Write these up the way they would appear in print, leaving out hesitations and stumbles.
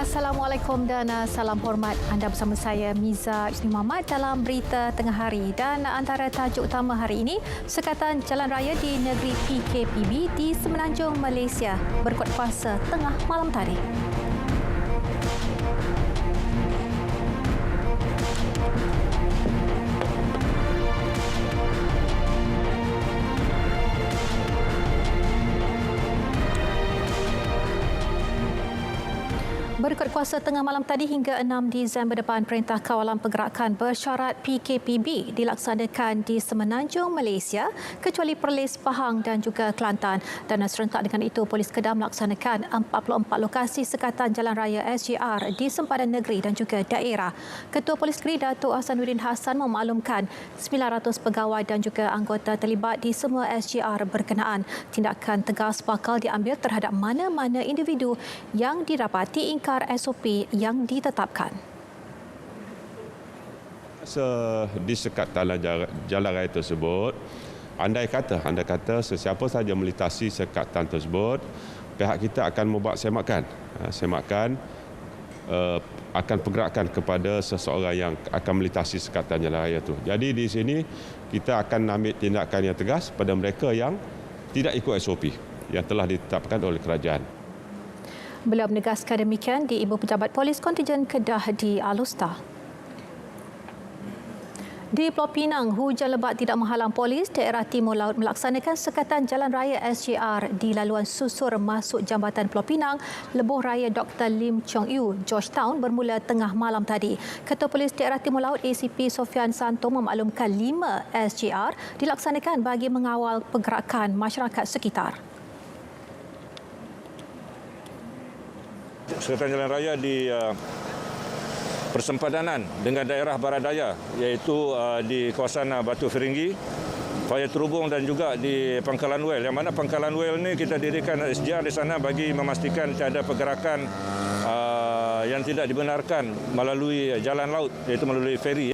Assalamualaikum dan salam hormat. Anda bersama saya Miza Isni Muhammad dalam berita tengah hari, dan antara tajuk utama hari ini, Sekatan Jalan Raya di negeri PKPB di Semenanjung Malaysia berkuat kuasa tengah malam tadi. Berikut kuasa tengah malam tadi hingga 6 Disember depan, Perintah Kawalan Pergerakan Bersyarat PKPB dilaksanakan di Semenanjung Malaysia kecuali Perlis, Pahang dan juga Kelantan. Dan serentak dengan itu, Polis Kedah melaksanakan 44 lokasi sekatan jalan raya SGR di sempadan negeri dan juga daerah. Ketua Polis Negeri Datuk Ahsanuddin Hassan memaklumkan 900 pegawai dan juga anggota terlibat di semua SGR berkenaan. Tindakan tegas bakal diambil terhadap mana-mana individu yang didapati ingkar SOP yang ditetapkan. Di sekatan jalan raya tersebut, andai kata sesiapa sahaja melintasi sekatan tersebut, pihak kita akan membuat semakan akan pergerakan kepada seseorang yang akan melintasi sekatan jalan raya itu. Jadi di sini kita akan ambil tindakan yang tegas pada mereka yang tidak ikut SOP yang telah ditetapkan oleh kerajaan. Beliau menegaskan demikian di Ibu Pejabat Polis Kontijen Kedah di Alustar. Di Pulau Pinang, hujan lebat tidak menghalang polis daerah Timur Laut melaksanakan sekatan jalan raya SGR di laluan susur masuk Jambatan Pulau Pinang, Lebuh Raya Dr. Lim Chong Yu, Georgetown bermula tengah malam tadi. Ketua Polis Daerah Timur Laut ACP Sofian Santo memaklumkan 5 SGR dilaksanakan bagi mengawal pergerakan masyarakat sekitar. Sekatan jalan raya di persempadanan dengan daerah barat daya, iaitu di kawasan Batu Feringgi, Paya Terubung dan juga di Pangkalan Well. Yang mana Pangkalan Well ini kita dirikan SGR di sana bagi memastikan tiada pergerakan yang tidak dibenarkan melalui jalan laut, iaitu melalui feri.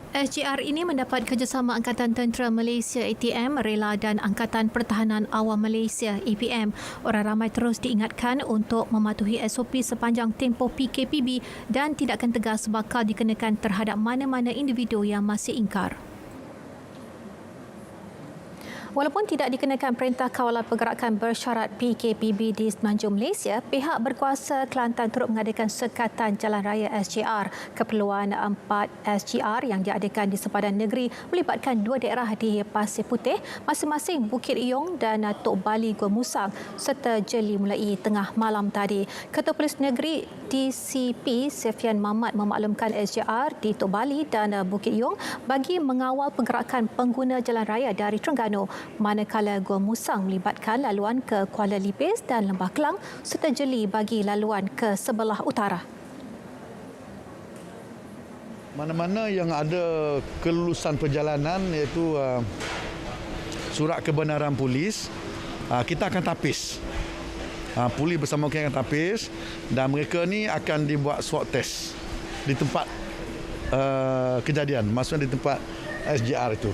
SGR ini mendapat kerjasama Angkatan Tentera Malaysia ATM, Rela dan Angkatan Pertahanan Awam Malaysia APM. Orang ramai terus diingatkan untuk mematuhi SOP sepanjang tempoh PKPB dan tindakan tegas bakal dikenakan terhadap mana-mana individu yang masih ingkar. Walaupun tidak dikenakan Perintah Kawalan Pergerakan Bersyarat PKPB di Semenanjung Malaysia, pihak berkuasa Kelantan turut mengadakan sekatan jalan raya SGR. Keperluan 4 SGR yang diadakan di sempadan negeri melibatkan 2 daerah di Pasir Putih, masing-masing Bukit Iyong dan Tok Bali Gua Musang serta Jeli mulai tengah malam tadi. Ketua Polis Negeri DCP Sefian Mamat memaklumkan SGR di Tok Bali dan Bukit Iyong bagi mengawal pergerakan pengguna jalan raya dari Terengganu, manakala Gua Musang melibatkan laluan ke Kuala Lipis dan Lembah Kelang serta Jeli bagi laluan ke sebelah utara. Mana-mana yang ada kelulusan perjalanan, iaitu surat kebenaran polis, kita akan tapis. Polis bersama kita akan tapis dan mereka ni akan dibuat swab test di tempat kejadian, maksudnya di tempat SGR itu.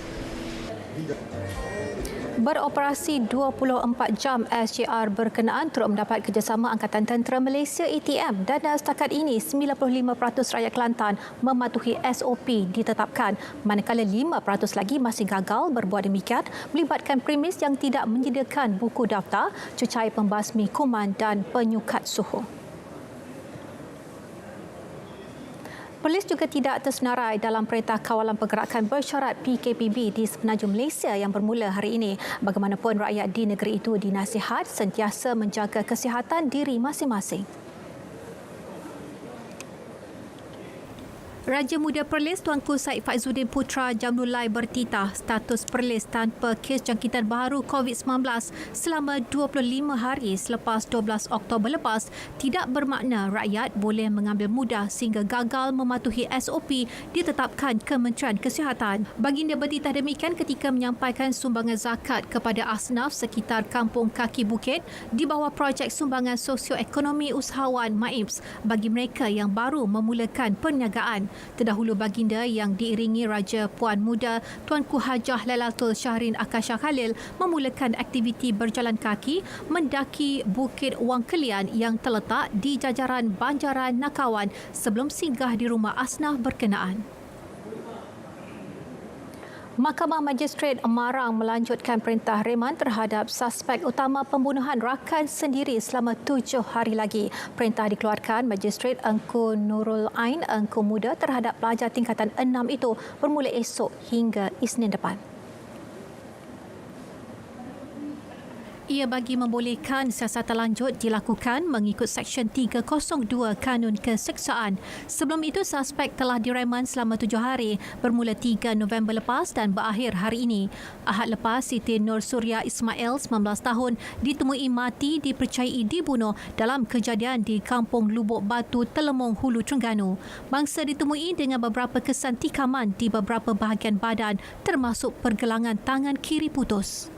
Beroperasi 24 jam, SGR berkenaan turut mendapat kerjasama Angkatan Tentera Malaysia ATM dan setakat ini 95% rakyat Kelantan mematuhi SOP ditetapkan, manakala 5% lagi masih gagal berbuat demikian melibatkan premis yang tidak menyediakan buku daftar, cecair pembasmi kuman dan penyukat suhu. Polis juga tidak tersenarai dalam Perintah Kawalan Pergerakan Bersyarat PKPB di Semenanjung Malaysia yang bermula hari ini. Bagaimanapun, rakyat di negeri itu dinasihat sentiasa menjaga kesihatan diri masing-masing. Raja Muda Perlis Tuanku Said Faizuddin Putra Jamnulai bertitah status Perlis tanpa kes jangkitan baharu COVID-19 selama 25 hari selepas 12 Oktober lepas tidak bermakna rakyat boleh mengambil mudah sehingga gagal mematuhi SOP ditetapkan Kementerian Kesihatan. Baginda bertitah demikian ketika menyampaikan sumbangan zakat kepada asnaf sekitar Kampung Kaki Bukit di bawah projek sumbangan sosioekonomi usahawan MAIPS bagi mereka yang baru memulakan perniagaan. Terdahulu baginda yang diiringi Raja Puan Muda Tuanku Hajah Lailatul Syahrin Akasha Khalil memulakan aktiviti berjalan kaki mendaki Bukit Wang Kelian yang terletak di jajaran Banjaran Nakawan sebelum singgah di rumah asnah berkenaan. Mahkamah Magistrate Marang melanjutkan perintah reman terhadap suspek utama pembunuhan rakan sendiri selama 7 hari lagi. Perintah dikeluarkan Magistrate Engku Nurul Ain Engku Muda terhadap pelajar tingkatan 6 itu bermula esok hingga Isnin depan. Ia bagi membolehkan siasatan lanjut dilakukan mengikut Seksyen 302 Kanun Keseksaan. Sebelum itu, suspek telah direman selama 7 hari bermula 3 November lepas dan berakhir hari ini. Ahad lepas, Siti Nur Surya Ismail, 19 tahun, ditemui mati dipercayai dibunuh dalam kejadian di Kampung Lubuk Batu, Telemong, Hulu Terengganu. Mangsa ditemui dengan beberapa kesan tikaman di beberapa bahagian badan termasuk pergelangan tangan kiri putus.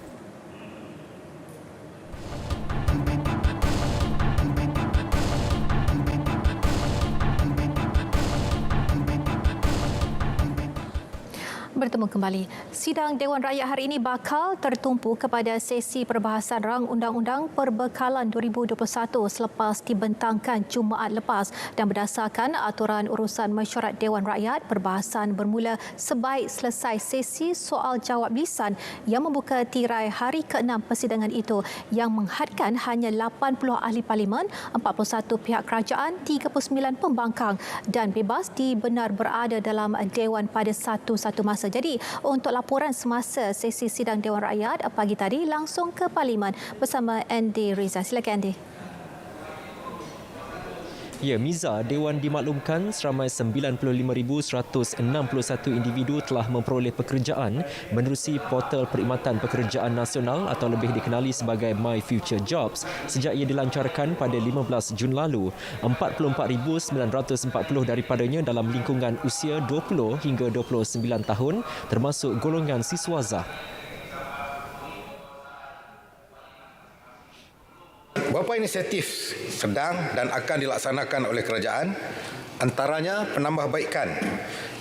Bertemu kembali. Sidang Dewan Rakyat hari ini bakal tertumpu kepada sesi perbahasan rang undang-undang perbekalan 2021 selepas dibentangkan Jumaat lepas dan berdasarkan aturan urusan mesyuarat Dewan Rakyat, perbahasan bermula sebaik selesai sesi soal jawab lisan yang membuka tirai hari ke-6 persidangan itu yang menghadkan hanya 80 ahli parlimen, 41 pihak kerajaan, 39 pembangkang dan bebas dibenar berada dalam Dewan pada satu-satu masa. Jadi, untuk laporan semasa sesi sidang Dewan Rakyat pagi tadi langsung ke Parlimen bersama Andy Rizal. Silakan Andy. Ya, Miza, Dewan dimaklumkan seramai 95,161 individu telah memperoleh pekerjaan menerusi portal Perkhidmatan Pekerjaan Nasional atau lebih dikenali sebagai My Future Jobs sejak ia dilancarkan pada 15 Jun lalu. 44,940 daripadanya dalam lingkungan usia 20 hingga 29 tahun termasuk golongan siswazah. Beberapa inisiatif sedang dan akan dilaksanakan oleh kerajaan, antaranya penambahbaikan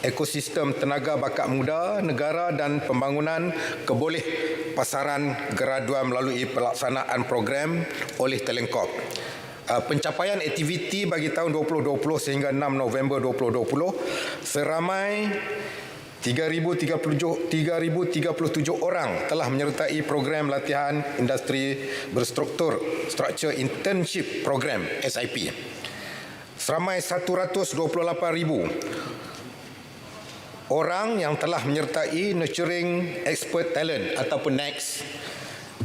ekosistem tenaga bakat muda negara dan pembangunan keboleh pasaran graduan melalui pelaksanaan program oleh Telenkop. Pencapaian aktiviti bagi tahun 2020 sehingga 6 November 2020 seramai 3,037 orang telah menyertai program latihan industri berstruktur Structure Internship Program SIP. Seramai 128,000 orang yang telah menyertai Nurturing Expert Talent ataupun NEXT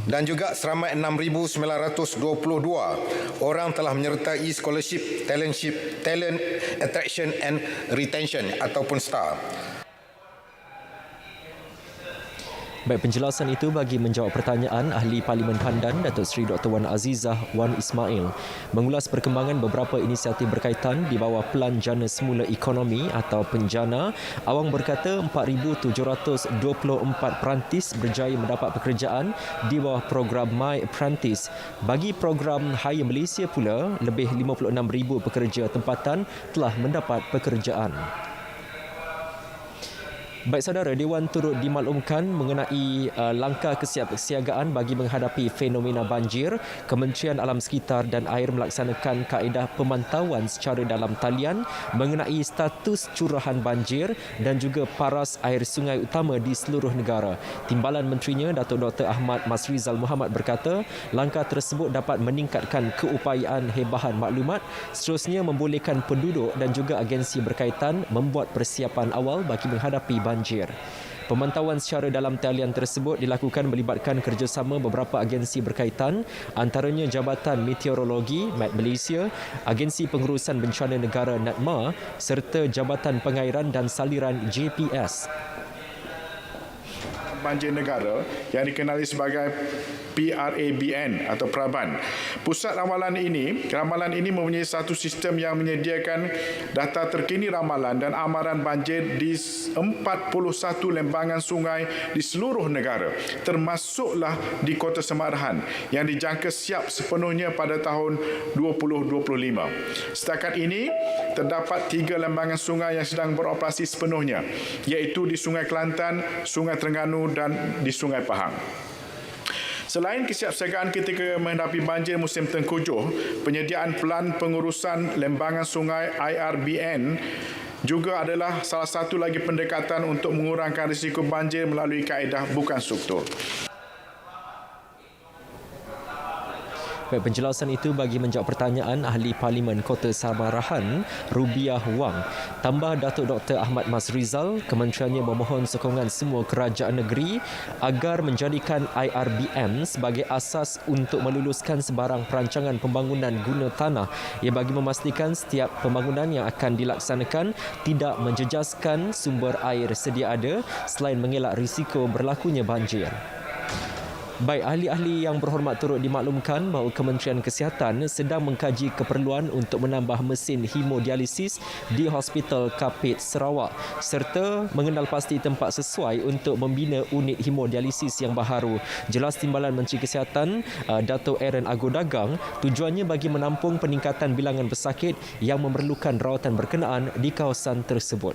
dan juga seramai 6,922 orang telah menyertai Scholarship Talent Attraction and Retention ataupun STAR. Baik, penjelasan itu bagi menjawab pertanyaan Ahli Parlimen Pandan Datuk Seri Dr. Wan Azizah Wan Ismail mengulas perkembangan beberapa inisiatif berkaitan di bawah Pelan Jana Semula Ekonomi atau Penjana. Awang berkata 4,724 perantis berjaya mendapat pekerjaan di bawah program My Apprentice. Bagi program Hire Malaysia pula, lebih 56,000 pekerja tempatan telah mendapat pekerjaan. Baik saudara, Dewan turut dimaklumkan mengenai langkah kesiapsiagaan bagi menghadapi fenomena banjir. Kementerian Alam Sekitar dan Air melaksanakan kaedah pemantauan secara dalam talian mengenai status curahan banjir dan juga paras air sungai utama di seluruh negara. Timbalan Menterinya Datuk Dr. Ahmad Masrizal Muhammad berkata, langkah tersebut dapat meningkatkan keupayaan hebahan maklumat, seterusnya membolehkan penduduk dan juga agensi berkaitan membuat persiapan awal bagi menghadapi banjir. Pemantauan secara dalam talian tersebut dilakukan melibatkan kerjasama beberapa agensi berkaitan, antaranya Jabatan Meteorologi Met Malaysia, Agensi Pengurusan Bencana Negara NADMA serta Jabatan Pengairan dan Saliran JPS. Banjir Negara yang dikenali sebagai PRABN atau Praban. Pusat ramalan ini mempunyai satu sistem yang menyediakan data terkini ramalan dan amaran banjir di 41 lembangan sungai di seluruh negara, termasuklah di Kota Semarahan yang dijangka siap sepenuhnya pada tahun 2025. Setakat ini, terdapat 3 lembangan sungai yang sedang beroperasi sepenuhnya, iaitu di Sungai Kelantan, Sungai Terengganu dan di Sungai Pahang. Selain kesiapsiagaan ketika menghadapi banjir musim tengkujuh, penyediaan pelan pengurusan lembangan sungai IRBN juga adalah salah satu lagi pendekatan untuk mengurangkan risiko banjir melalui kaedah bukan struktur. Baik, penjelasan itu bagi menjawab pertanyaan Ahli Parlimen Kota Samarahan, Rubiah Wang. Tambah Datuk Dr. Ahmad Masrizal, kementeriannya memohon sokongan semua kerajaan negeri agar menjadikan IRBN sebagai asas untuk meluluskan sebarang perancangan pembangunan guna tanah. Ia bagi memastikan setiap pembangunan yang akan dilaksanakan tidak menjejaskan sumber air sedia ada selain mengelak risiko berlakunya banjir. Baik, ahli-ahli yang berhormat turut dimaklumkan bahawa Kementerian Kesihatan sedang mengkaji keperluan untuk menambah mesin hemodialisis di Hospital Kapit Sarawak serta mengenal pasti tempat sesuai untuk membina unit hemodialisis yang baharu. Jelas Timbalan Menteri Kesihatan Dato' Aaron Agodagang, tujuannya bagi menampung peningkatan bilangan pesakit yang memerlukan rawatan berkenaan di kawasan tersebut.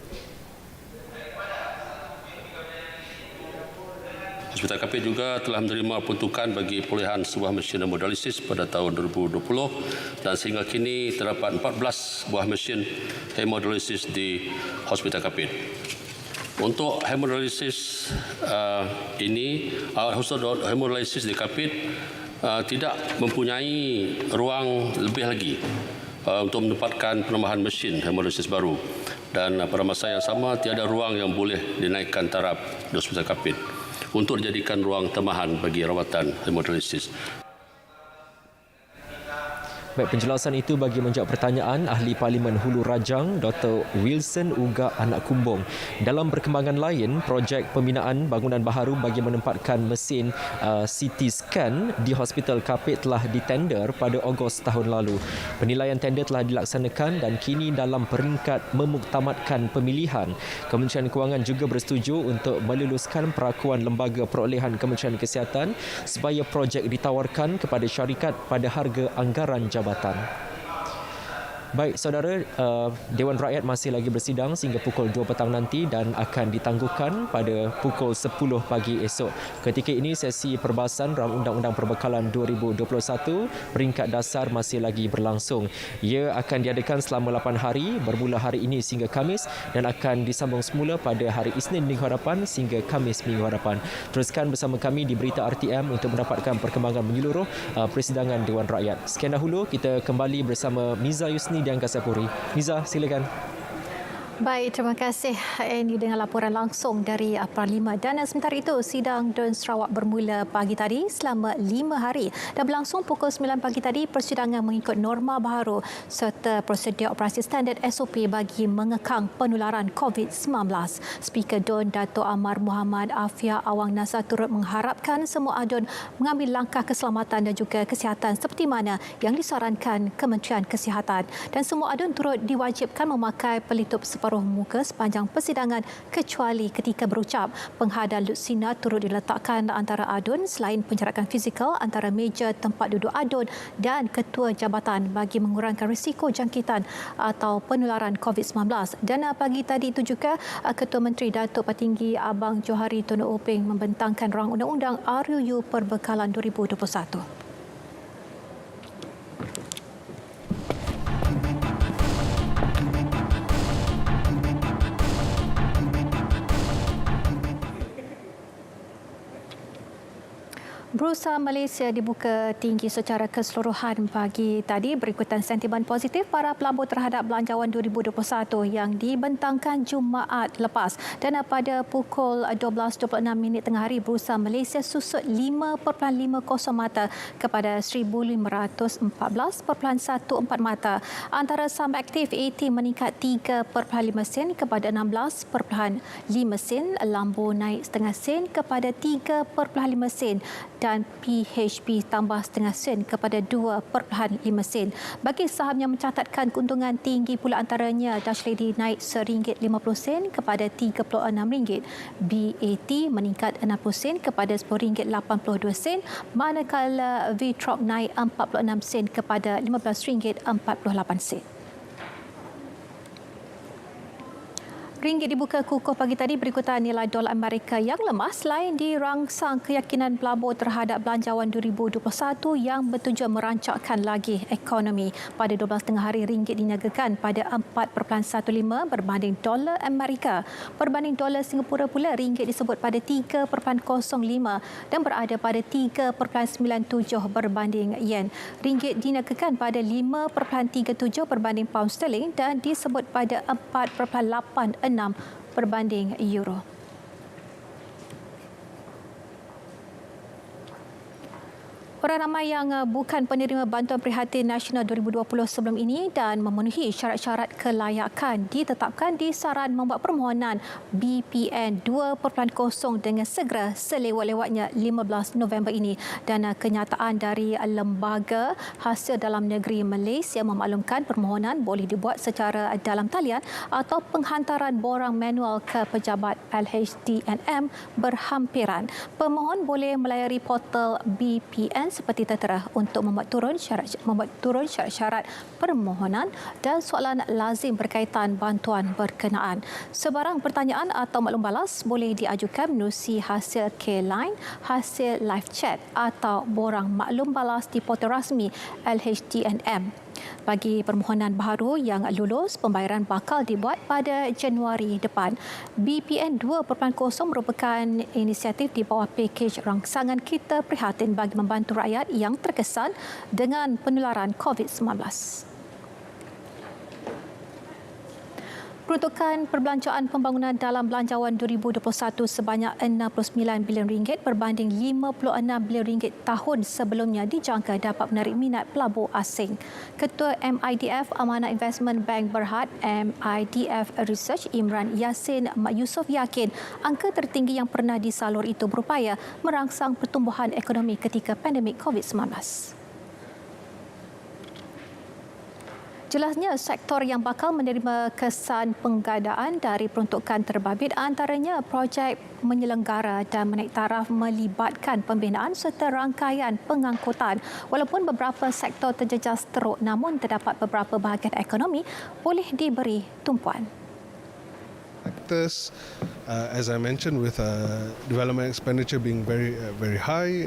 Hospital Kapit juga telah menerima peruntukan bagi perolehan sebuah mesin hemodialisis pada tahun 2020 dan sehingga kini terdapat 14 buah mesin hemodialisis di Hospital Kapit. Untuk hemodialisis hemodialisis di Kapit tidak mempunyai ruang lebih lagi untuk menempatkan penambahan mesin hemodialisis baru dan pada masa yang sama tiada ruang yang boleh dinaikkan taraf di Hospital Kapit untuk dijadikan ruang tambahan bagi rawatan hemodialisis. Baik, penjelasan itu bagi menjawab pertanyaan Ahli Parlimen Hulu Rajang Dr. Wilson Uga Anak Kumbong. Dalam perkembangan lain, projek pembinaan bangunan baharu bagi menempatkan mesin CT scan di Hospital Kapit telah ditender pada Ogos tahun lalu. Penilaian tender telah dilaksanakan dan kini dalam peringkat memuktamadkan pemilihan. Kementerian Kewangan juga bersetuju untuk meluluskan perakuan lembaga perolehan Kementerian Kesihatan supaya projek ditawarkan kepada syarikat pada harga anggaran jabatan. Baik, saudara, Dewan Rakyat masih lagi bersidang sehingga pukul 2 petang nanti dan akan ditangguhkan pada pukul 10 pagi esok. Ketika ini, sesi perbahasan dalam Undang-Undang Perbekalan 2021 peringkat dasar masih lagi berlangsung. Ia akan diadakan selama 8 hari bermula hari ini sehingga Khamis dan akan disambung semula pada hari Isnin minggu hadapan sehingga Khamis minggu hadapan. Teruskan bersama kami di Berita RTM untuk mendapatkan perkembangan menyeluruh persidangan Dewan Rakyat. Sekian dahulu, kita kembali bersama Miza Yusni di Angkasa Puri. Miza, silakan. Baik, terima kasih Andy dengan laporan langsung dari Parlimen. Dan sementara itu, sidang DUN Sarawak bermula pagi tadi selama 5 hari dan berlangsung pukul 9 pagi tadi. Persidangan mengikut norma baharu serta prosedur operasi standard SOP bagi mengekang penularan COVID-19. Speaker DUN Dato' Amar Muhammad Afia Awang Nasar turut mengharapkan semua ADUN mengambil langkah keselamatan dan juga kesihatan seperti mana yang disarankan Kementerian Kesihatan. Dan semua ADUN turut diwajibkan memakai pelitup separuh muka sepanjang persidangan kecuali ketika berucap. Penghadal lutsina turut diletakkan antara ADUN selain penjarakan fizikal antara meja tempat duduk ADUN dan ketua jabatan bagi mengurangkan risiko jangkitan atau penularan COVID-19. Dan pagi tadi itu juga Ketua Menteri Datuk Petinggi Abang Johari Tun Upeng membentangkan rang undang-undang RUU Perbekalan 2021. Bursa Malaysia dibuka tinggi secara keseluruhan pagi tadi berikutan sentimen positif para pelabur terhadap belanjawan 2021 yang dibentangkan Jumaat lepas. Dan pada pukul 12.26 tengah hari, Bursa Malaysia susut 5.50 mata kepada 1,514.14 mata. Antara saham aktif AT meningkat 3.5 sen kepada 16.5 sen, Lambo naik setengah sen kepada 3.5 sen dan PHP tambah setengah sen kepada 2.5 sen. Bagi saham yang mencatatkan keuntungan tinggi pula antaranya Dutch Lady naik RM1.50 kepada RM36, BAT meningkat 60 sen kepada RM10.82, manakala VTrop naik 46 sen kepada RM15.48. Ringgit dibuka kukuh pagi tadi berikutan nilai dolar Amerika yang lemah selain dirangsang keyakinan pelabur terhadap belanjawan 2021 yang bertujuan merancakkan lagi ekonomi. Pada 12 tengah hari, ringgit diniagakan pada 4.15 berbanding dolar Amerika. Berbanding dolar Singapura pula, ringgit disebut pada 3.05 dan berada pada 3.97 berbanding yen. Ringgit diniagakan pada 5.37 berbanding pound sterling dan disebut pada 4.86 berbanding euro. Orang ramai yang bukan penerima bantuan prihatin nasional 2020 sebelum ini dan memenuhi syarat-syarat kelayakan ditetapkan di saran membuat permohonan BPN 2.0 dengan segera selewat-lewatnya 15 November ini. Dan kenyataan dari Lembaga Hasil Dalam Negeri Malaysia memaklumkan permohonan boleh dibuat secara dalam talian atau penghantaran borang manual ke pejabat LHDNM berhampiran. Pemohon boleh melayari portal BPN seperti tertera untuk membuat turun syarat-syarat permohonan dan soalan lazim berkaitan bantuan berkenaan. Sebarang pertanyaan atau maklum balas boleh diajukan menerusi hasil K-Line, hasil live chat atau borang maklum balas di portal rasmi LHDNM. Bagi permohonan baharu yang lulus, pembayaran bakal dibuat pada Januari depan. BPN 2.0 merupakan inisiatif di bawah pakej rangsangan Kita Prihatin bagi membantu rakyat yang terkesan dengan penularan COVID-19. Peruntukan perbelanjaan pembangunan dalam belanjawan 2021 sebanyak RM69 bilion berbanding RM56 bilion tahun sebelumnya dijangka dapat menarik minat pelabur asing. Ketua MIDF Amanah Investment Bank Berhad MIDF Research Imran Yassin Mak Yusof yakin angka tertinggi yang pernah disalur itu berupaya merangsang pertumbuhan ekonomi ketika pandemik COVID-19. Jelasnya, sektor yang bakal menerima kesan penggadaan dari peruntukan terbabit antaranya projek menyelenggara dan menaik taraf melibatkan pembinaan serta rangkaian pengangkutan. Walaupun beberapa sektor terjejas teruk, namun terdapat beberapa bahagian ekonomi boleh diberi tumpuan. Factors, as I mentioned, with development expenditure being very high,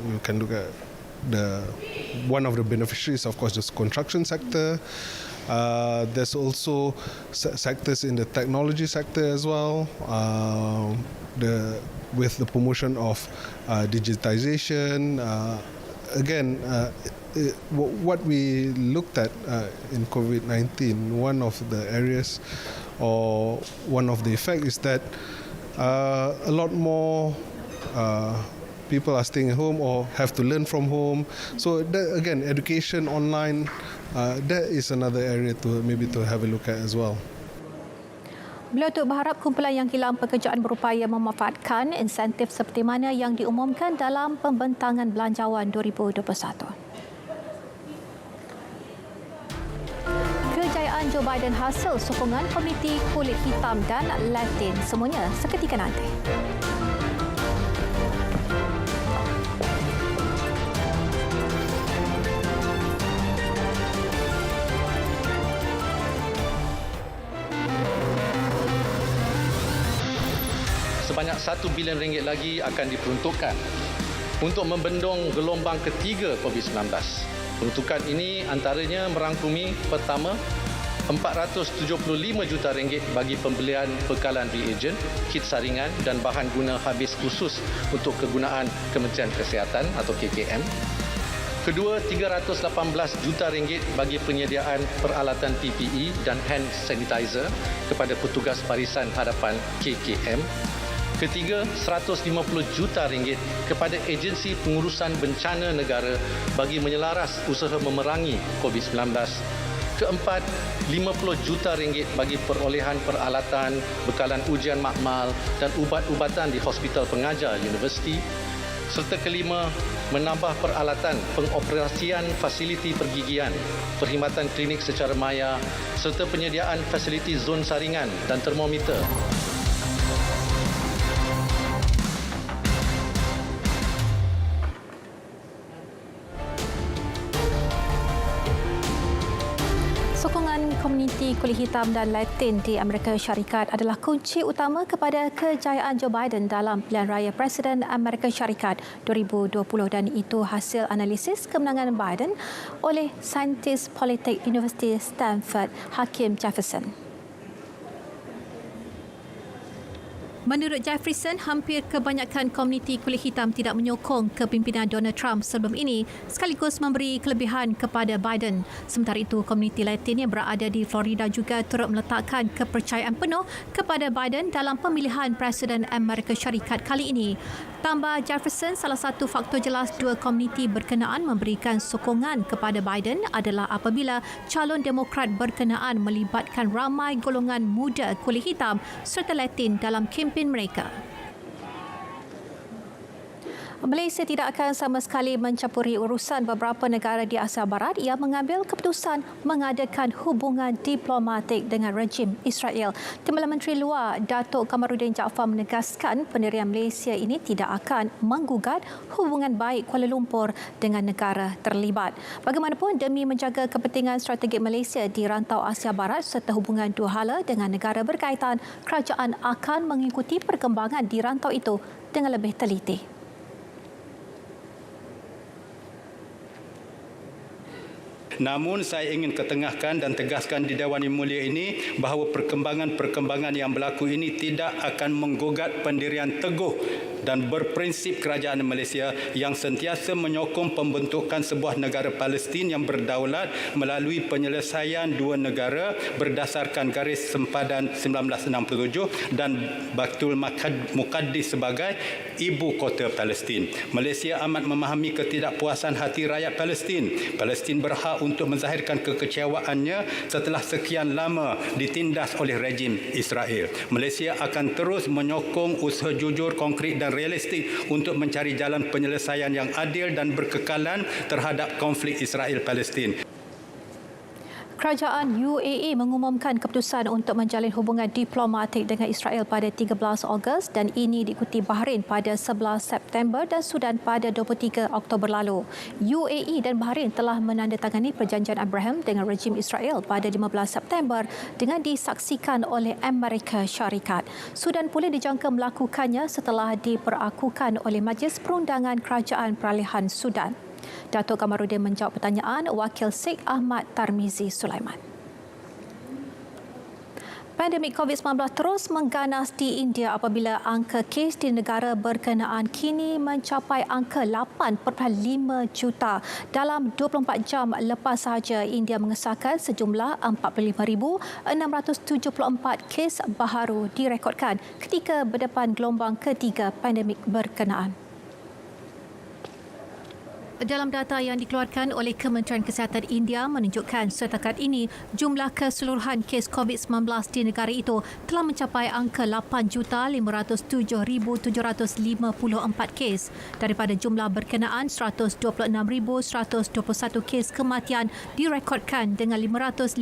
you can look at one of the beneficiaries, of course, the construction sector. There's also sectors in the technology sector as well. With the promotion of digitization, what we looked at in COVID-19, one of the areas or one of the effects is that a lot more people are staying at home or have to learn from home. So that, again, education online, that is another area to have a look at as well. Beliau itu berharap kumpulan yang hilang pekerjaan berupaya memanfaatkan insentif seperti mana yang diumumkan dalam pembentangan belanjawan 2021. Kejayaan Joe Biden hasil sokongan komuniti kulit hitam dan Latin semuanya seketika nanti. Sebanyak RM1 bilion lagi akan diperuntukkan untuk membendung gelombang ketiga COVID-19. Peruntukan ini antaranya merangkumi pertama, RM475 juta bagi pembelian bekalan reagen, kit saringan dan bahan guna habis khusus untuk kegunaan Kementerian Kesihatan atau KKM. Kedua, RM318 juta bagi penyediaan peralatan PPE dan hand sanitizer kepada petugas barisan hadapan KKM. Ketiga, RM150 juta kepada agensi pengurusan bencana negara bagi menyelaras usaha memerangi COVID-19. Keempat, RM50 juta bagi perolehan peralatan, bekalan ujian makmal dan ubat-ubatan di hospital pengajar universiti. Serta kelima, menambah peralatan pengoperasian fasiliti pergigian, perkhidmatan klinik secara maya serta penyediaan fasiliti zon saringan dan termometer. Sokongan komuniti kulit hitam dan Latin di Amerika Syarikat adalah kunci utama kepada kejayaan Joe Biden dalam pilihan raya Presiden Amerika Syarikat 2020 dan itu hasil analisis kemenangan Biden oleh saintis politik Universiti Stanford, Hakim Jefferson. Menurut Jefferson, hampir kebanyakan komuniti kulit hitam tidak menyokong kepimpinan Donald Trump sebelum ini sekaligus memberi kelebihan kepada Biden. Sementara itu, komuniti Latin yang berada di Florida juga turut meletakkan kepercayaan penuh kepada Biden dalam pemilihan Presiden Amerika Syarikat kali ini. Tambah Jefferson, salah satu faktor jelas dua komuniti berkenaan memberikan sokongan kepada Biden adalah apabila calon Demokrat berkenaan melibatkan ramai golongan muda kulit hitam serta Latin dalam kempen mereka. Malaysia tidak akan sama sekali mencampuri urusan beberapa negara di Asia Barat yang mengambil keputusan mengadakan hubungan diplomatik dengan rejim Israel. Timbalan Menteri Luar Datuk Kamaruddin Jaafar menegaskan pendirian Malaysia ini tidak akan menggugat hubungan baik Kuala Lumpur dengan negara terlibat. Bagaimanapun, demi menjaga kepentingan strategik Malaysia di rantau Asia Barat serta hubungan dua hala dengan negara berkaitan, kerajaan akan mengikuti perkembangan di rantau itu dengan lebih teliti. Namun saya ingin ketengahkan dan tegaskan di Dewan Yang Mulia ini bahawa perkembangan-perkembangan yang berlaku ini tidak akan menggugat pendirian teguh dan berprinsip kerajaan Malaysia yang sentiasa menyokong pembentukan sebuah negara Palestin yang berdaulat melalui penyelesaian dua negara berdasarkan garis sempadan 1967 dan Baitul Muqaddis sebagai ibu kota Palestin. Malaysia amat memahami ketidakpuasan hati rakyat Palestin. Palestin berhak untuk menzahirkan kekecewaannya setelah sekian lama ditindas oleh rejim Israel. Malaysia akan terus menyokong usaha jujur, konkret dan realistik untuk mencari jalan penyelesaian yang adil dan berkekalan terhadap konflik Israel-Palestin. Kerajaan UAE mengumumkan keputusan untuk menjalin hubungan diplomatik dengan Israel pada 13 Ogos dan ini diikuti Bahrain pada 11 September dan Sudan pada 23 Oktober lalu. UAE dan Bahrain telah menandatangani perjanjian Abraham dengan rejim Israel pada 15 September dengan disaksikan oleh Amerika Syarikat. Sudan pula dijangka melakukannya setelah diperakukan oleh Majlis Perundangan Kerajaan Peralihan Sudan. Datuk Kamaruddin menjawab pertanyaan Wakil Sheikh Ahmad Tarmizi Sulaiman. Pandemik COVID-19 terus mengganas di India apabila angka kes di negara berkenaan kini mencapai angka 8.5 juta. Dalam 24 jam lepas sahaja, India mengesahkan sejumlah 45,674 kes baharu direkodkan ketika berdepan gelombang ketiga pandemik berkenaan. Dalam data yang dikeluarkan oleh Kementerian Kesihatan India menunjukkan setakat ini jumlah keseluruhan kes COVID-19 di negara itu telah mencapai angka 8,807,754 kes. Daripada jumlah berkenaan, 126,121 kes kematian direkodkan dengan 559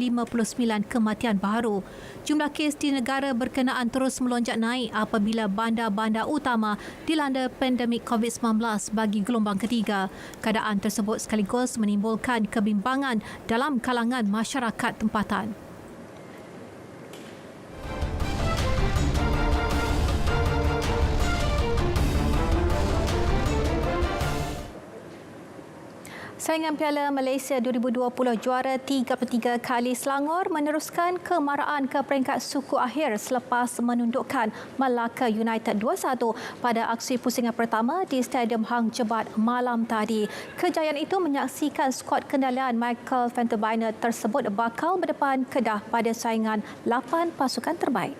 kematian baharu. Jumlah kes di negara berkenaan terus melonjak naik apabila bandar-bandar utama dilanda pandemik COVID-19 bagi gelombang ketiga. Keadaan tersebut sekaligus menimbulkan kebimbangan dalam kalangan masyarakat tempatan. Saingan Piala Malaysia 2020 juara 33 kali Selangor meneruskan kemaraan ke peringkat suku akhir selepas menundukkan Melaka United 2-1 pada aksi pusingan pertama di Stadium Hang Jebat malam tadi. Kejayaan itu menyaksikan skuad kendalian Michael Vanterbiner tersebut bakal berdepan Kedah pada saingan 8 pasukan terbaik.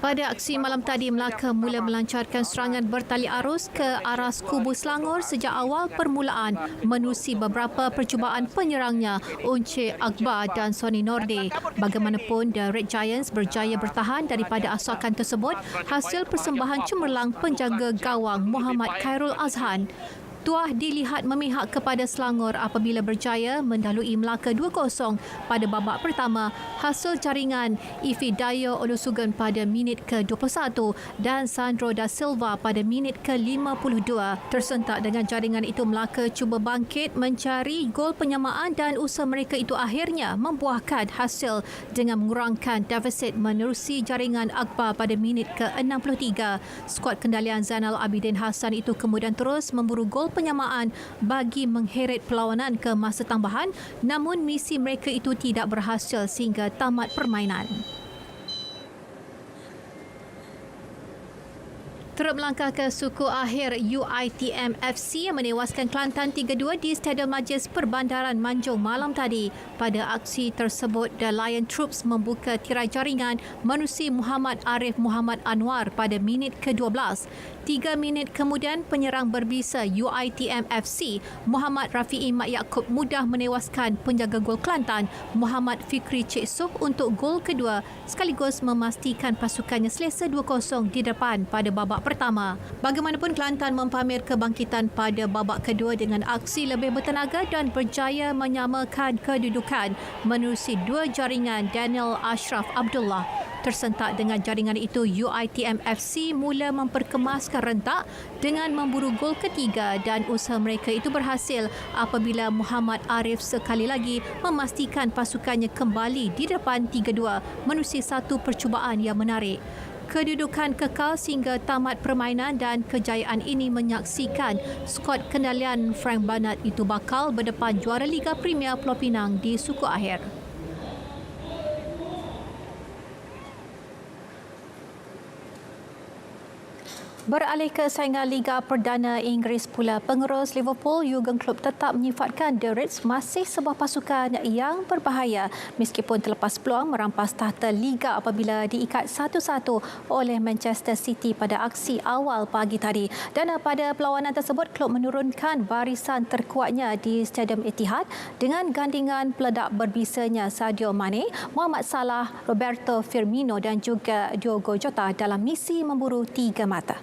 Pada aksi malam tadi, Melaka mula melancarkan serangan bertali arus ke arah kubu Selangor sejak awal permulaan menerusi beberapa percubaan penyerangnya Unche Akbar dan Sony Norde. Bagaimanapun, The Red Giants berjaya bertahan daripada asakan tersebut hasil persembahan cemerlang penjaga gawang Muhammad Khairul Azhan. Tuah dilihat memihak kepada Selangor apabila berjaya mendahului Melaka 2-0 pada babak pertama hasil jaringan Ifidayo Olusugan pada minit ke-21 dan Sandro da Silva pada minit ke-52. Tersentak dengan jaringan itu, Melaka cuba bangkit mencari gol penyamaan dan usaha mereka itu akhirnya membuahkan hasil dengan mengurangkan defisit menerusi jaringan Akbar pada minit ke-63. Skuad kendalian Zainal Abidin Hassan itu kemudian terus memburu gol penyamaan bagi mengheret perlawanan ke masa tambahan, namun misi mereka itu tidak berhasil sehingga tamat permainan. Turut melangkah ke suku akhir, UiTM FC yang menewaskan Kelantan 3-2 di Stadium Majlis Perbandaran Manjung malam tadi. Pada aksi tersebut, The Lion Troops membuka tirai jaringan menerusi Muhammad Arif Muhammad Anwar pada minit ke-12. 3 minit kemudian, penyerang berbisa UiTM FC, Muhammad Rafi'i Mat Yaakob mudah menewaskan penjaga gol Kelantan, Muhammad Fikri Cik Suh untuk gol kedua, sekaligus memastikan pasukannya selesa 2-0 di depan pada babak pertama. Bagaimanapun, Kelantan mempamer kebangkitan pada babak kedua dengan aksi lebih bertenaga dan berjaya menyamakan kedudukan menerusi 2 jaringan Daniel Ashraf Abdullah. Tersentak dengan jaringan itu, UiTM FC mula memperkemaskan rentak dengan memburu gol ketiga dan usaha mereka itu berhasil apabila Muhammad Arif sekali lagi memastikan pasukannya kembali di depan 3-2 menerusi satu percubaan yang menarik. Kedudukan kekal sehingga tamat permainan dan kejayaan ini menyaksikan skuad kendalian Frank Bernard itu bakal berdepan juara Liga Premier Pulau Pinang di suku akhir. Beralih ke saingan Liga Perdana Inggeris pula, pengurus Liverpool Jurgen Klopp tetap menyifatkan The Reds masih sebuah pasukan yang berbahaya meskipun terlepas peluang merampas tahta Liga apabila diikat 1-1 oleh Manchester City pada aksi awal pagi tadi. Dan pada perlawanan tersebut, Klopp menurunkan barisan terkuatnya di Stadium Etihad dengan gandingan peledak berbisanya Sadio Mane, Mohamed Salah, Roberto Firmino dan juga Diogo Jota dalam misi memburu 3 mata.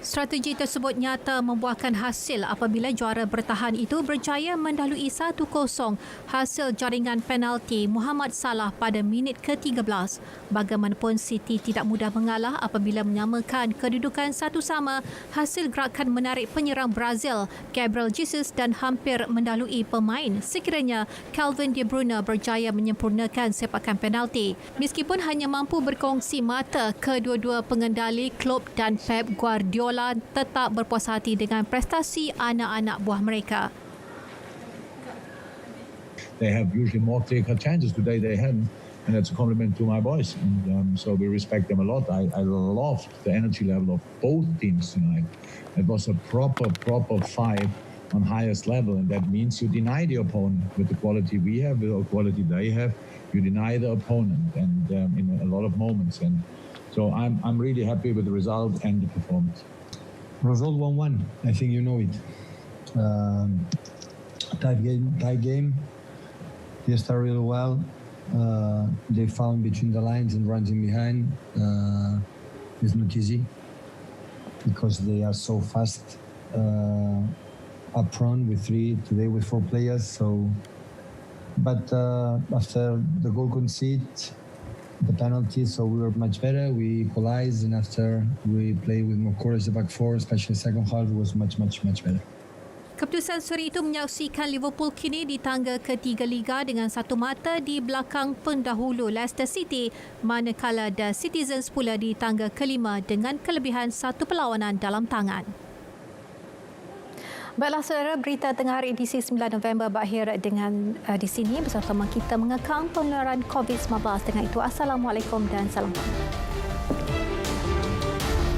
Strategi tersebut nyata membuahkan hasil apabila juara bertahan itu berjaya mendahului 1-0 hasil jaringan penalti Mohamed Salah pada minit ke-13. Bagaimanapun, City tidak mudah mengalah apabila menyamakan kedudukan 1-1 hasil gerakan menarik penyerang Brazil Gabriel Jesus dan hampir mendahului pemain sekiranya Calvin De Bruyne berjaya menyempurnakan sepakan penalti. Meskipun hanya mampu berkongsi mata, kedua-dua pengendali Klopp dan Pep Guardiola tetap berpuas hati dengan prestasi anak-anak buah mereka. They have usually more clear-cut chances. Today they hadn't, and that's a compliment to my boys. And so we respect them a lot. I loved the energy level of both teams tonight. It was a proper fight on highest level, and that means you deny the opponent with the quality we have, with the quality they have. You deny the opponent, and in a lot of moments. And so I'm really happy with the result and the performance. Result 1-1. I think you know it. Tight game. They started really well. They found between the lines and runs in behind. It's not easy because they are so fast up front with 3, today with 4 players. So, but after the goal conceded, the penalty, so we were much better. We equalized, and after we played with more courage the back four, especially second half, it was much better. Keputusan suri itu menyaksikan Liverpool kini di tangga ketiga Liga dengan satu mata di belakang pendahulu Leicester City, manakala The Citizens pula di tangga kelima dengan kelebihan satu perlawanan dalam tangan. Baiklah saudara, berita tengah hari edisi 9 November berakhir dengan di sini bersama kita mengekang penularan COVID-19. Dengan itu, Assalamualaikum dan salam hormat.